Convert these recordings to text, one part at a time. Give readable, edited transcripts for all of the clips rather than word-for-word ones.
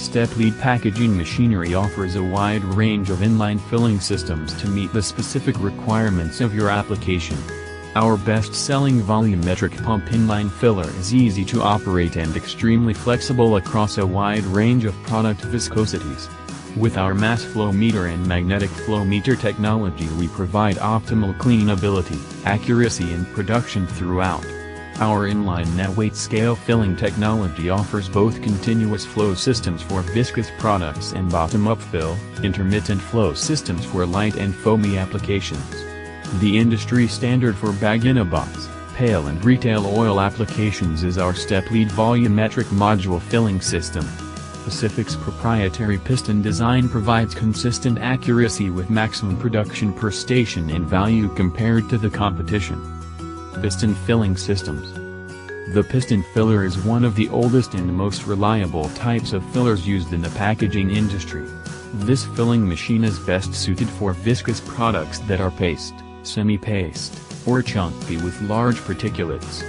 Steplead Packaging Machinery offers a wide range of inline filling systems to meet the specific requirements of your application. Our best-selling volumetric pump inline filler is easy to operate and extremely flexible across a wide range of product viscosities. With our mass flow meter and magnetic flow meter technology, we provide optimal cleanability, accuracy and production throughout. Our inline net weight scale filling technology offers both continuous flow systems for viscous products and bottom-up fill, intermittent flow systems for light and foamy applications. The industry standard for bag-in-a-box, pail and retail oil applications is our Steplead Volumetric Module filling system. Pacific's proprietary piston design provides consistent accuracy with maximum production per station and value compared to the competition. Piston filling systems. The piston filler is one of the oldest and most reliable types of fillers used in the packaging industry. This filling machine is best suited for viscous products that are paste, semi-paste, or chunky with large particulates.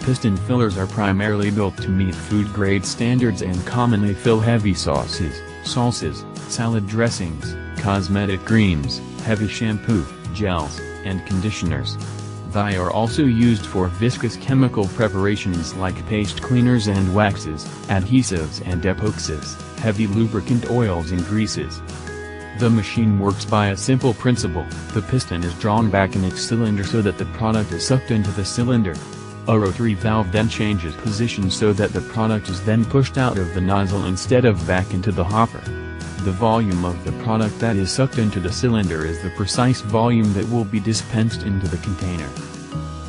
Piston fillers are primarily built to meet food-grade standards and commonly fill heavy sauces, salsas, salad dressings, cosmetic creams, heavy shampoo, gels, and conditioners. They are also used for viscous chemical preparations like paste cleaners and waxes, adhesives and epoxies, heavy lubricant oils and greases. The machine works by a simple principle: the piston is drawn back in its cylinder so that the product is sucked into the cylinder. A rotary valve then changes position so that the product is then pushed out of the nozzle instead of back into the hopper. The volume of the product that is sucked into the cylinder is the precise volume that will be dispensed into the container.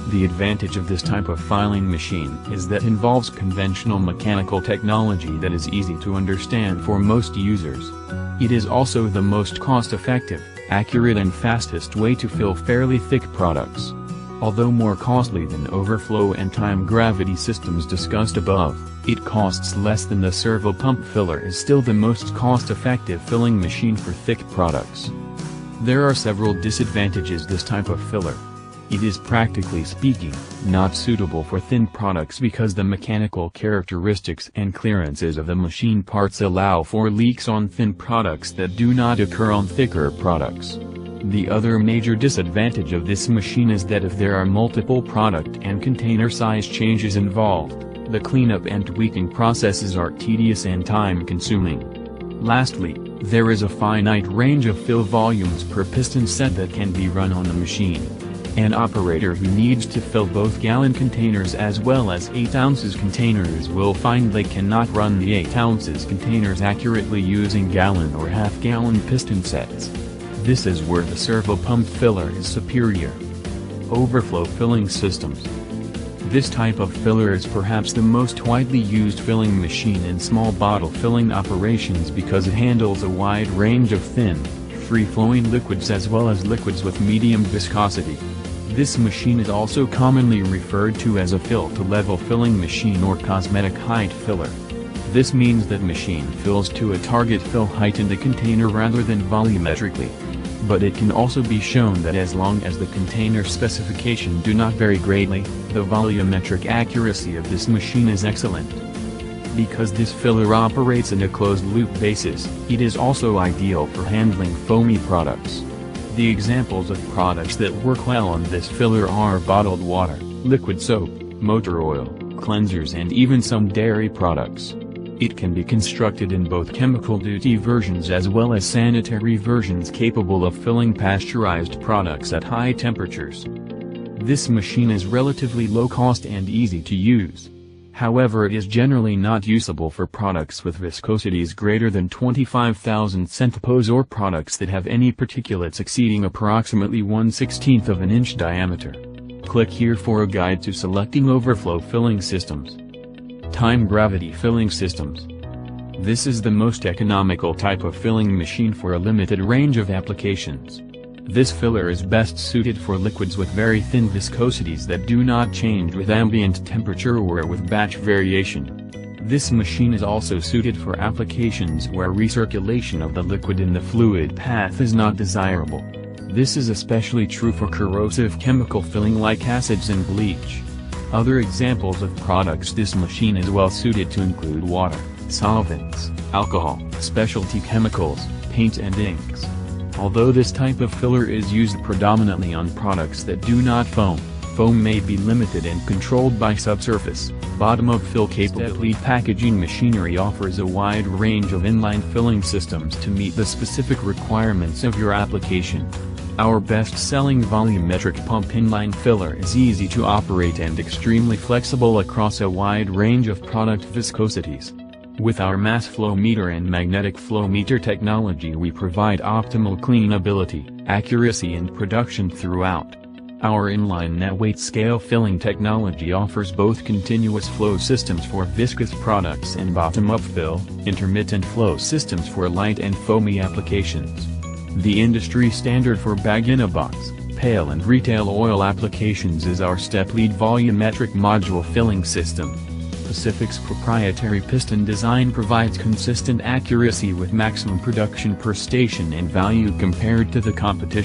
The advantage of this type of filling machine is that it involves conventional mechanical technology that is easy to understand for most users. It is also the most cost-effective, accurate and fastest way to fill fairly thick products. Although more costly than overflow and time-gravity systems discussed above, it costs less than the servo pump filler is still the most cost-effective filling machine for thick products. There are several disadvantages this type of filler. It is practically speaking, not suitable for thin products because the mechanical characteristics and clearances of the machine parts allow for leaks on thin products that do not occur on thicker products. The other major disadvantage of this machine is that if there are multiple product and container size changes involved, the cleanup and tweaking processes are tedious and time-consuming. Lastly, there is a finite range of fill volumes per piston set that can be run on the machine. An operator who needs to fill both gallon containers as well as 8 ounces containers will find they cannot run the 8 ounces containers accurately using gallon or half-gallon piston sets. This is where the servo pump filler is superior. Overflow filling systems. This type of filler is perhaps the most widely used filling machine in small bottle filling operations because it handles a wide range of thin, free-flowing liquids as well as liquids with medium viscosity. This machine is also commonly referred to as a fill-to-level filling machine or cosmetic height filler. This means that machine fills to a target fill height in the container rather than volumetrically. But it can also be shown that as long as the container specification do not vary greatly, the volumetric accuracy of this machine is excellent. Because this filler operates in a closed-loop basis, it is also ideal for handling foamy products. The examples of products that work well on this filler are bottled water, liquid soap, motor oil, cleansers and even some dairy products. It can be constructed in both chemical duty versions as well as sanitary versions capable of filling pasteurized products at high temperatures. This machine is relatively low cost and easy to use. However, it is generally not usable for products with viscosities greater than 25,000 centipos or products that have any particulates exceeding approximately 1/16 of an inch diameter. Click here for a guide to selecting overflow filling systems. Time-gravity filling systems. This is the most economical type of filling machine for a limited range of applications. This filler is best suited for liquids with very thin viscosities that do not change with ambient temperature or with batch variation. This machine is also suited for applications where recirculation of the liquid in the fluid path is not desirable. This is especially true for corrosive chemical filling like acids and bleach. Other examples of products this machine is well suited to include water, solvents, alcohol, specialty chemicals, paints and inks. Although this type of filler is used predominantly on products that do not foam, foam may be limited and controlled by subsurface, bottom-of-fill capability. Steplead Packaging Machinery offers a wide range of inline filling systems to meet the specific requirements of your application. Our best-selling volumetric pump inline filler is easy to operate and extremely flexible across a wide range of product viscosities. With our mass flow meter and magnetic flow meter technology, we provide optimal cleanability, accuracy and production throughout. Our inline net weight scale filling technology offers both continuous flow systems for viscous products and bottom-up fill, intermittent flow systems for light and foamy applications. The industry standard for bag-in-a-box, pail and retail oil applications is our Steplead Volumetric Module filling system. Pacific's proprietary piston design provides consistent accuracy with maximum production per station and value compared to the competition.